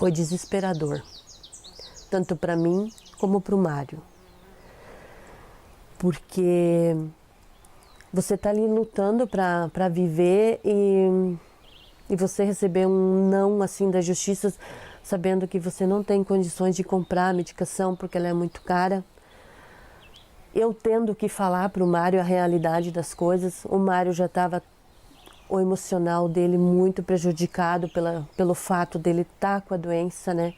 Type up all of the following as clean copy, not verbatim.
foi desesperador, tanto para mim como para o Mário. Porque você está ali lutando para viver e você receber um não assim da justiça, sabendo que você não tem condições de comprar a medicação porque ela é muito cara. Eu tendo que falar para o Mário a realidade das coisas, o Mário já estava, o emocional dele muito prejudicado pelo fato dele estar com a doença, né?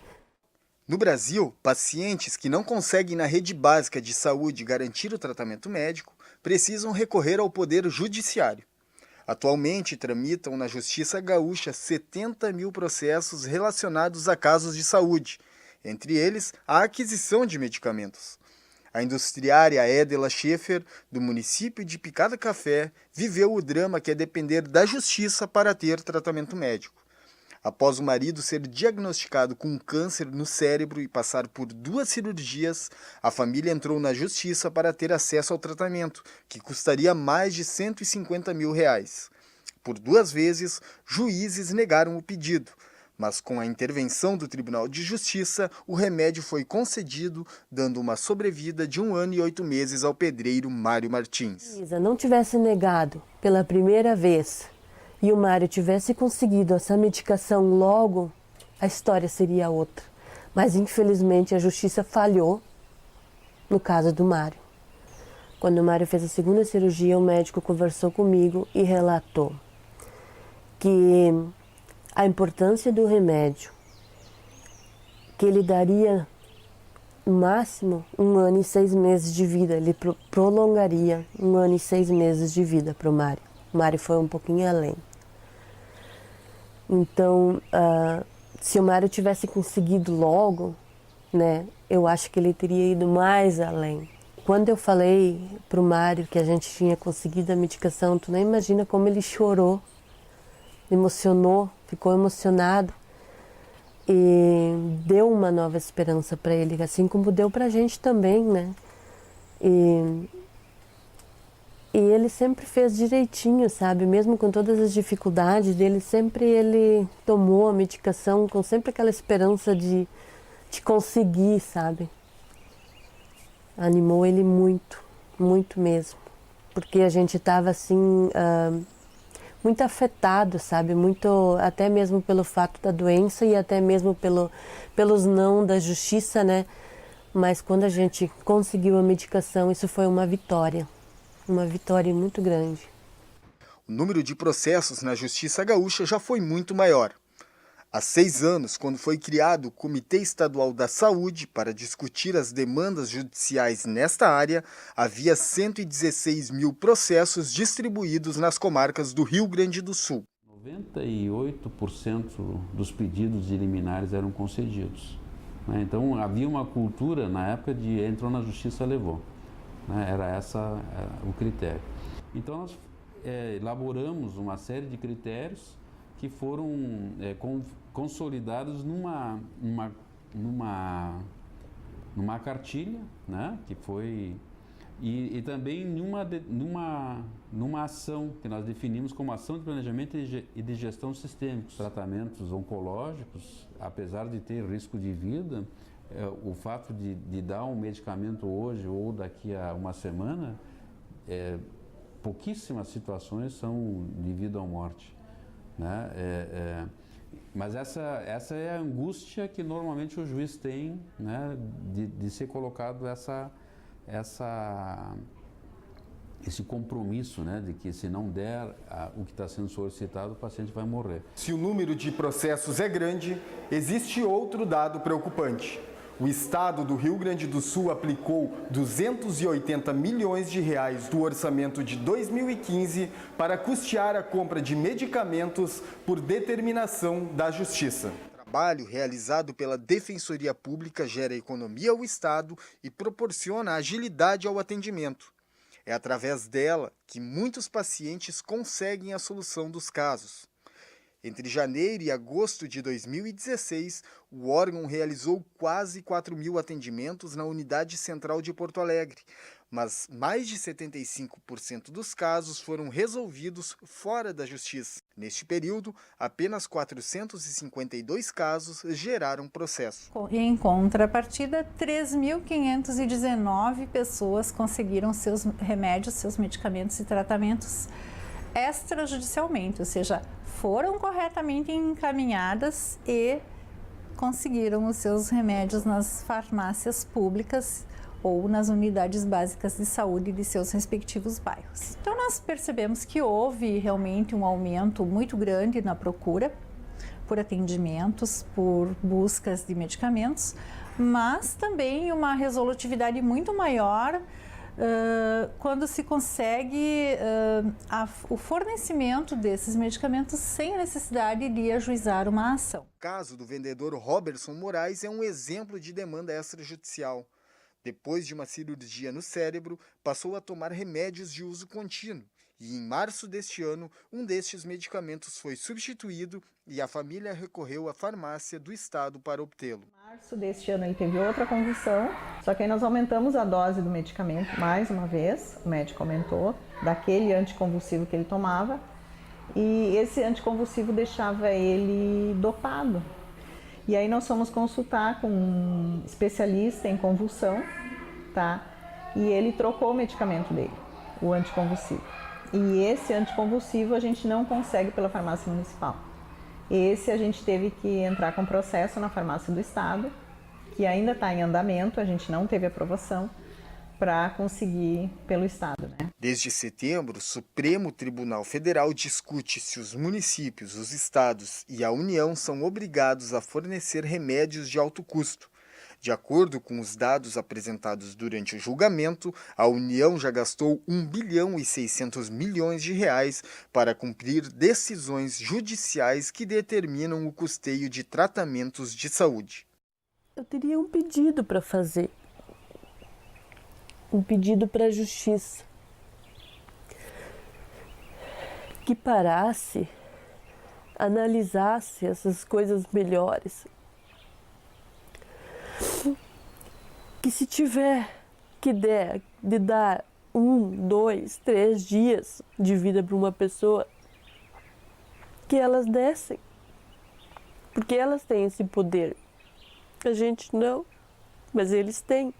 No Brasil, pacientes que não conseguem na rede básica de saúde garantir o tratamento médico precisam recorrer ao poder judiciário. Atualmente tramitam na Justiça Gaúcha 70 mil processos relacionados a casos de saúde, entre eles a aquisição de medicamentos. A industriária Edela Schaefer, do município de Picada Café, viveu o drama que é depender da justiça para ter tratamento médico. Após o marido ser diagnosticado com um câncer no cérebro e passar por 2 cirurgias, a família entrou na justiça para ter acesso ao tratamento, que custaria mais de 150 mil reais. Por 2 vezes, juízes negaram o pedido, mas com a intervenção do Tribunal de Justiça, o remédio foi concedido, dando uma sobrevida de 1 ano e 8 meses ao pedreiro Mário Martins. Se não tivesse negado pela primeira vez e o Mário tivesse conseguido essa medicação logo, a história seria outra. Mas infelizmente a justiça falhou no caso do Mário. Quando o Mário fez a segunda cirurgia, o médico conversou comigo e relatou que a importância do remédio, que ele daria no máximo 1 ano e 6 meses de vida, ele prolongaria 1 ano e 6 meses de vida para o Mário. O Mário foi um pouquinho além. Então, se o Mário tivesse conseguido logo, né, eu acho que ele teria ido mais além. Quando eu falei para o Mário que a gente tinha conseguido a medicação, tu nem imagina como ele chorou, emocionou, ficou emocionado e deu uma nova esperança para ele, assim como deu para a gente também, né? E ele sempre fez direitinho, sabe? Mesmo com todas as dificuldades dele, sempre ele tomou a medicação com sempre aquela esperança de conseguir, sabe? Animou ele muito, muito mesmo. Porque a gente estava assim, muito afetado, sabe? Muito, até mesmo pelo fato da doença e até mesmo pelos não da justiça, né? Mas quando a gente conseguiu a medicação, isso foi uma vitória muito grande. O número de processos na Justiça Gaúcha já foi muito maior. Há 6 anos, quando foi criado o Comitê Estadual da Saúde para discutir as demandas judiciais nesta área, havia 116 mil processos distribuídos nas comarcas do Rio Grande do Sul. 98% dos pedidos de liminares eram concedidos. Então havia uma cultura na época de entrou na justiça, levou. Era esse o critério. Então nós elaboramos uma série de critérios que foram consolidados numa cartilha, né? Que foi e também numa ação que nós definimos como ação de planejamento e de gestão sistêmicos. Tratamentos oncológicos, apesar de ter risco de vida, o fato de dar um medicamento hoje ou daqui a uma semana, pouquíssimas situações são de vida ou morte, né? Mas essa é a angústia que normalmente o juiz tem, né, de ser colocado esse compromisso, né, de que se não der o que está sendo solicitado, o paciente vai morrer. Se o número de processos é grande, existe outro dado preocupante. O estado do Rio Grande do Sul aplicou 280 milhões de reais do orçamento de 2015 para custear a compra de medicamentos por determinação da Justiça. O trabalho realizado pela Defensoria Pública gera economia ao Estado e proporciona agilidade ao atendimento. É através dela que muitos pacientes conseguem a solução dos casos. Entre janeiro e agosto de 2016, o órgão realizou quase 4 mil atendimentos na Unidade Central de Porto Alegre, mas mais de 75% dos casos foram resolvidos fora da justiça. Neste período, apenas 452 casos geraram processo. Em contrapartida, 3.519 pessoas conseguiram seus remédios, seus medicamentos e tratamentos extrajudicialmente, ou seja, foram corretamente encaminhadas e conseguiram os seus remédios nas farmácias públicas ou nas unidades básicas de saúde de seus respectivos bairros. Então nós percebemos que houve realmente um aumento muito grande na procura por atendimentos, por buscas de medicamentos, mas também uma resolutividade muito maior quando se consegue o fornecimento desses medicamentos sem a necessidade de ajuizar uma ação. O caso do vendedor Roberson Moraes é um exemplo de demanda extrajudicial. Depois de uma cirurgia no cérebro, passou a tomar remédios de uso contínuo. E em março deste ano, um destes medicamentos foi substituído e a família recorreu à farmácia do estado para obtê-lo. Em março deste ano ele teve outra convulsão, só que aí nós aumentamos a dose do medicamento mais uma vez, o médico aumentou, daquele anticonvulsivo que ele tomava, e esse anticonvulsivo deixava ele dopado. E aí nós fomos consultar com um especialista em convulsão, tá? E ele trocou o medicamento dele, o anticonvulsivo. E esse anticonvulsivo a gente não consegue pela farmácia municipal. Esse a gente teve que entrar com processo na farmácia do estado, que ainda está em andamento, a gente não teve aprovação para conseguir pelo estado, né? Desde setembro, o Supremo Tribunal Federal discute se os municípios, os estados e a União são obrigados a fornecer remédios de alto custo. De acordo com os dados apresentados durante o julgamento, a União já gastou 1 bilhão e 600 milhões de reais para cumprir decisões judiciais que determinam o custeio de tratamentos de saúde. Eu teria um pedido para fazer. Um pedido para a justiça. Que parasse, analisasse essas coisas melhores. Que se tiver que der de dar 1, 2, 3 dias de vida para uma pessoa, que elas dessem. Porque elas têm esse poder. A gente não, mas eles têm.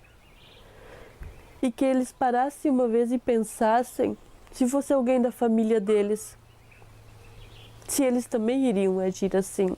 E que eles parassem uma vez e pensassem, se fosse alguém da família deles, se eles também iriam agir assim.